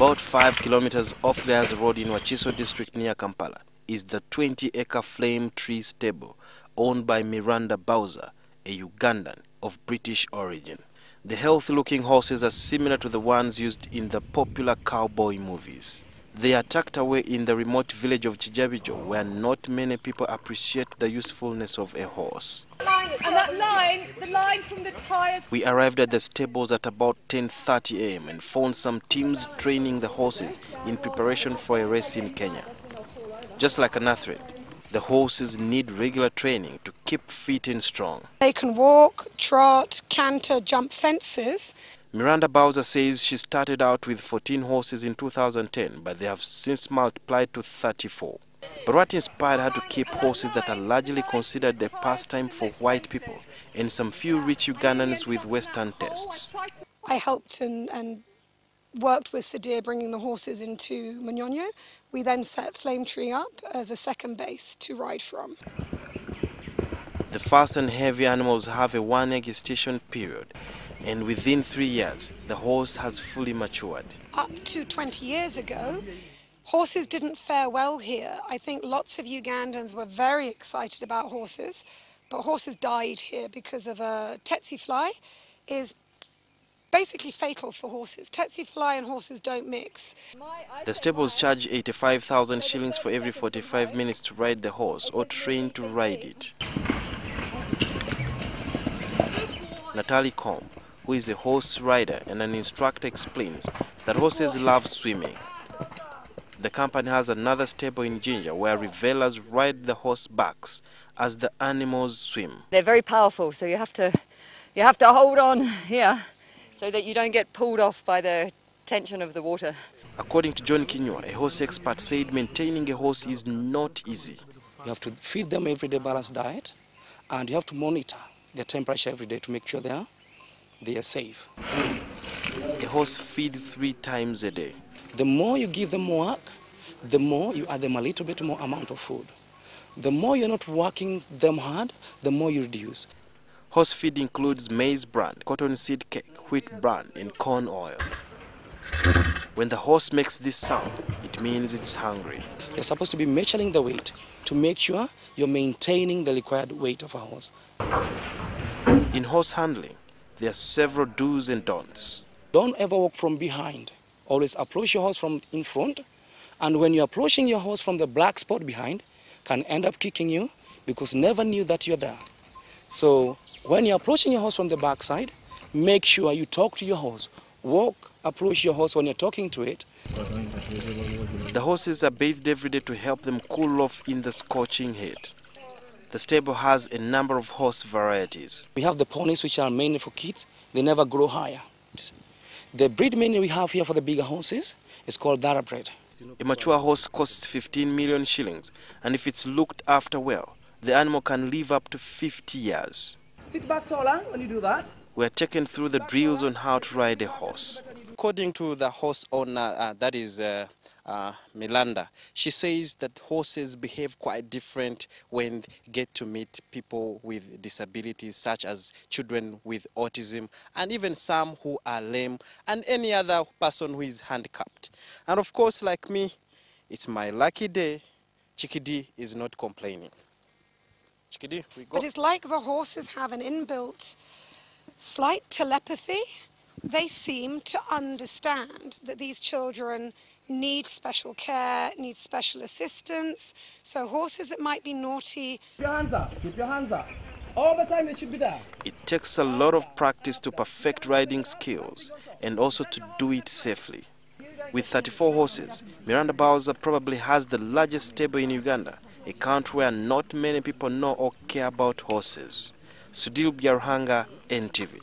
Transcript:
About 5 kilometers off Gayaza Road in Wakiso district near Kampala is the 20-acre flame tree stable owned by Miranda Bowser, a Ugandan of British origin. The healthy-looking horses are similar to the ones used in the popular cowboy movies. They are tucked away in the remote village of Chijabijo, where not many people appreciate the usefulness of a horse. And that line, the line from the tires... We arrived at the stables at about 10:30 a.m. and found some teams training the horses in preparation for a race in Kenya. Just like an athlete, the horses need regular training to keep fit and strong. They can walk, trot, canter, jump fences. Miranda Bowser says she started out with 14 horses in 2010, but they have since multiplied to 34. But what inspired her to keep horses that are largely considered a pastime for white people and some few rich Ugandans with Western tastes? I helped and worked with Sadir bringing the horses into Manyonyo. We then set Flame Tree up as a second base to ride from. The fast and heavy animals have a one-year gestation period, and within 3 years, the horse has fully matured. Up to 20 years ago, horses didn't fare well here. I think lots of Ugandans were very excited about horses, but horses died here because of a tsetse fly is basically fatal for horses. Tsetse fly and horses don't mix. The stables charge 85,000 shillings for every 45 minutes to ride the horse or train to ride it. Natalie Combe, who is a horse rider and an instructor, explains that horses love swimming. The company has another stable in Jinja where revelers ride the horse backs as the animals swim. They're very powerful, so you have to hold on here so that you don't get pulled off by the tension of the water. According to John Kinywa, a horse expert, said maintaining a horse is not easy. You have to feed them everyday balanced diet, and you have to monitor their temperature every day to make sure they are safe. A horse feeds 3 times a day. The more you give them work, the more you add them a little bit more amount of food. The more you're not working them hard, the more you reduce. Horse feed includes maize bran, cotton seed cake, wheat bran, and corn oil. When the horse makes this sound, it means it's hungry. You're supposed to be measuring the weight to make sure you're maintaining the required weight of a horse. In horse handling, there are several do's and don'ts. Don't ever walk from behind. Always approach your horse from in front. And when you're approaching your horse from the black spot behind, can end up kicking you because never knew that you're there. So when you're approaching your horse from the back side, make sure you talk to your horse. Walk, approach your horse when you're talking to it. The horses are bathed every day to help them cool off in the scorching heat. The stable has a number of horse varieties. We have the ponies, which are mainly for kids. They never grow higher. The breed mainly we have here for the bigger horses is called thoroughbred. A mature horse costs 15 million shillings, and if it's looked after well, the animal can live up to 50 years. Sit back taller when you do that. We are taken through the drills on how to ride a horse. According to the horse owner, that is Miranda, she says that horses behave quite different when they get to meet people with disabilities, such as children with autism, and even some who are lame, and any other person who is handicapped. And of course, like me, it's my lucky day. Chikidi is not complaining. Chikidi, we go. But it's like the horses have an inbuilt slight telepathy. They seem to understand that these children need special care, need special assistance. So horses that might be naughty... Keep your hands up, keep your hands up. All the time they should be there. It takes a lot of practice to perfect riding skills and also to do it safely. With 34 horses, Miranda Bowser probably has the largest stable in Uganda, a country where not many people know or care about horses. Sudil Byarhanga, NTV.